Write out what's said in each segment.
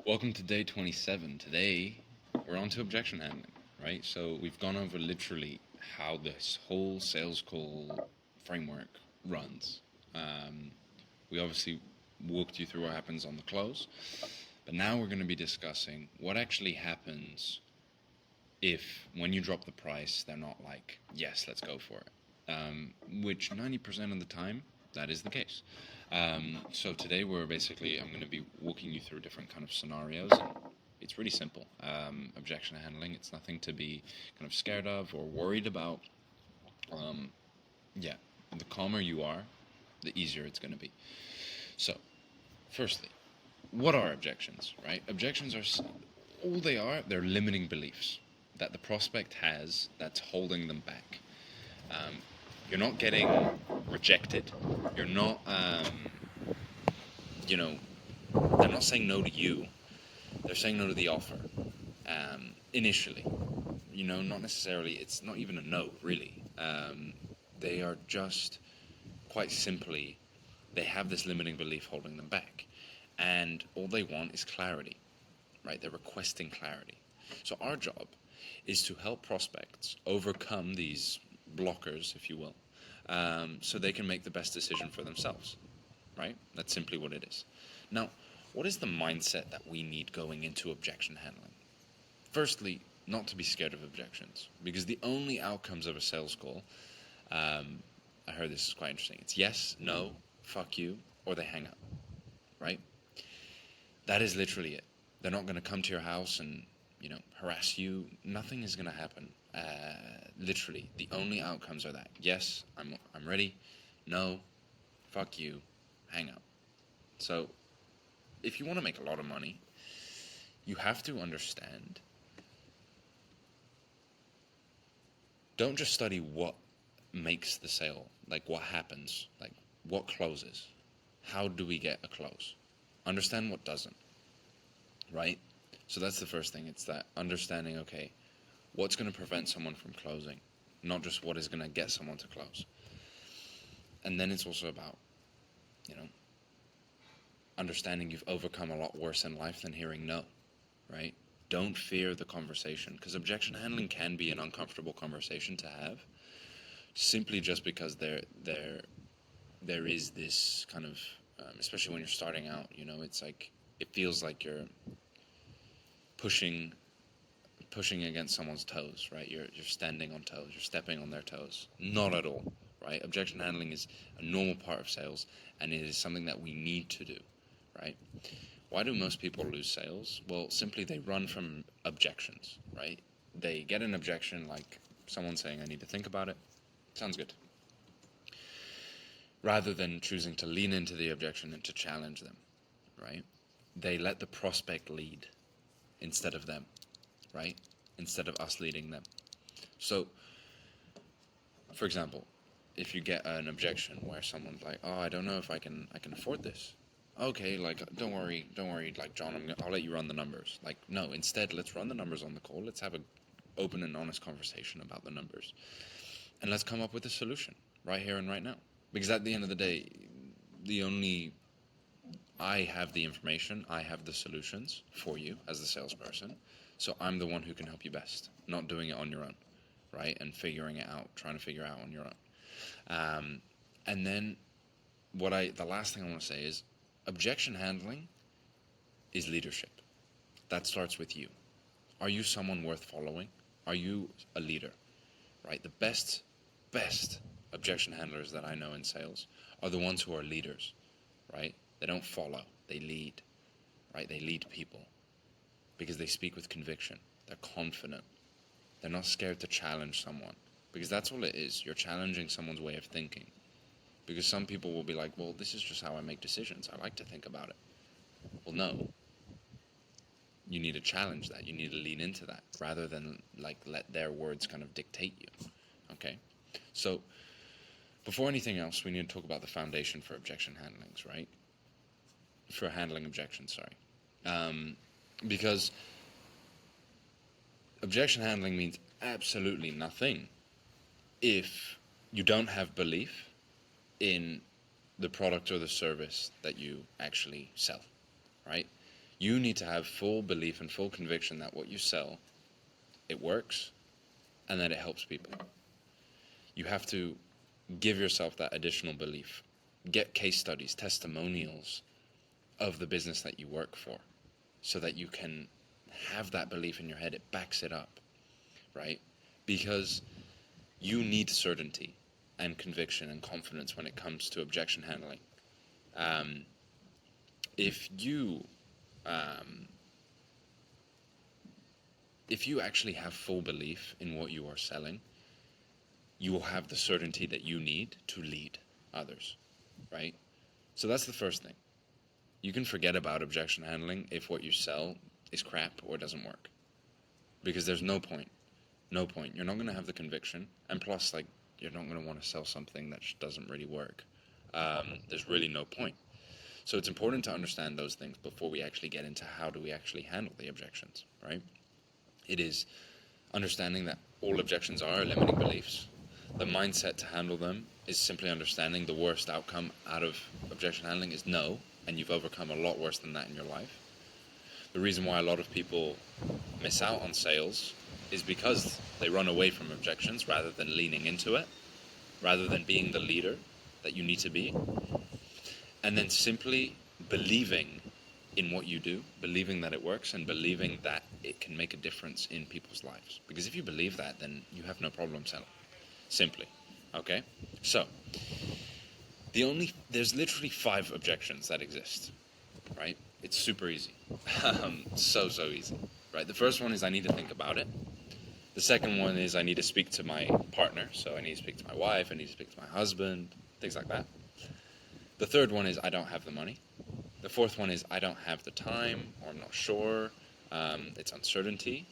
Welcome to day 27. Today, we're on to objection handling, right? So, we've gone over literally how this whole sales call framework runs. Um, we obviously walked you through what happens on the close, but now we're going to be discussing what actually happens if, when you drop the price, they're not like, yes, let's go for it. Which 90% of the time, that is the case. So today I'm going to be walking you through different kind of scenarios. And it's really simple. Objection handling, it's nothing to be kind of scared of or worried about. Yeah, the calmer you are, the easier it's going to be. So, firstly, what are objections, right? Objections are, all they are, they're limiting beliefs that the prospect has that's holding them back. Um, you're not getting rejected. You're not, you know, they're not saying no to you. They're saying no to the offer. Initially, not necessarily. It's not even a no, really. They are just quite simply, they have this limiting belief holding them back, and all they want is clarity, right? They're requesting clarity. So our job is to help prospects overcome these blockers, if you will, so they can make the best decision for themselves, right? That's simply what it is. Now, what is the mindset that we need going into objection handling? Firstly, not to be scared of objections, because the only outcomes of a sales call, I heard this is quite interesting. It's yes, no, fuck you, or they hang up, right? That is literally it. They're not going to come to your house and, harass you. Nothing is going to happen. Literally, the only outcomes are that yes, I'm ready. No, fuck you, hang up. So, if you want to make a lot of money, you have to understand. Don't just study what makes the sale, like what happens, like what closes. How do we get a close? Understand what doesn't, right? So that's the first thing. It's that understanding, okay, what's going to prevent someone from closing, not just what is going to get someone to close. And then it's also about, you know, understanding you've overcome a lot worse in life than hearing no, right? Don't fear the conversation, because objection handling can be an uncomfortable conversation to have, simply just because there is this kind of, especially when you're starting out, it's like, it feels like you're pushing against someone's toes, right? You're standing on toes, you're stepping on their toes. Not at all, right? Objection handling is a normal part of sales, and it is something that we need to do, right? Why do most people lose sales? Well, simply they run from objections, right? They get an objection, like someone saying, I need to think about it. Sounds good. Rather than choosing to lean into the objection and to challenge them, right? They let the prospect lead instead of them, right? Instead of us leading them. So, for example, if you get an objection where someone's like, "Oh, I don't know if I can afford this." Okay, like don't worry, like John, I'll let you run the numbers. Like no, instead let's run the numbers on the call. Let's have a open and honest conversation about the numbers, and let's come up with a solution right here and right now. Because at the end of the day, the only I have the information, I have the solutions for you as the salesperson. So I'm the one who can help you best, not doing it on your own, right? And figuring it out, trying to figure out on your own. And then the last thing I want to say is objection handling is leadership. That starts with you. Are you someone worth following? Are you a leader, right? The best objection handlers that I know in sales are the ones who are leaders, right? They don't follow, they lead, right? They lead people because they speak with conviction. They're confident. They're not scared to challenge someone, because that's all it is. You're challenging someone's way of thinking. Because some people will be like, well, this is just how I make decisions. I like to think about it. Well, no. You need to challenge that. You need to lean into that rather than like let their words kind of dictate you. Okay? So before anything else, we need to talk about the foundation for objection handlings, right? For handling objections, sorry. Because objection handling means absolutely nothing if you don't have belief in the product or the service that you actually sell, right? You need to have full belief and full conviction that what you sell, it works, and that it helps people. You have to give yourself that additional belief. Get case studies, testimonials of the business that you work for, so that you can have that belief in your head. It backs it up, right? Because you need certainty and conviction and confidence when it comes to objection handling. If you actually have full belief in what you are selling, you will have the certainty that you need to lead others, right? So that's the first thing. You can forget about objection handling if what you sell is crap or doesn't work, because there's no point. No point. You're not going to have the conviction, and plus, like, you're not going to want to sell something that doesn't really work. There's really no point. So it's important to understand those things before we actually get into how do we actually handle the objections, right? It is understanding that all objections are limiting beliefs. The mindset to handle them is simply understanding the worst outcome out of objection handling is no, and you've overcome a lot worse than that in your life. The reason why a lot of people miss out on sales is because they run away from objections rather than leaning into it, rather than being the leader that you need to be, and then simply believing in what you do, believing that it works, and believing that it can make a difference in people's lives. Because if you believe that, then you have no problem selling. Simply. Okay? So, there's literally 5 objections that exist, right? It's super easy. So easy, right? The first one is I need to think about it. The second one is I need to speak to my partner. So I need to speak to my wife, I need to speak to my husband, things like that. The third one is I don't have the money. The fourth one is I don't have the time, or I'm not sure. It's uncertainty.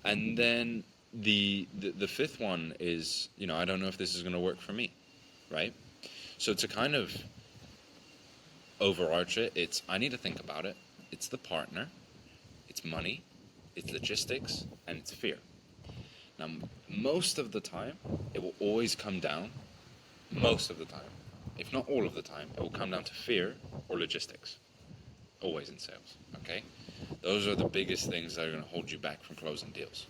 And then the fifth one is, I don't know if this is going to work for me, right? So to kind of overarch it, it's I need to think about it. It's the partner, it's money, it's logistics, and it's fear. Now, most of the time, it will always come down, most of the time, if not all of the time, it will come down to fear or logistics. Always in sales, okay? Those are the biggest things that are going to hold you back from closing deals.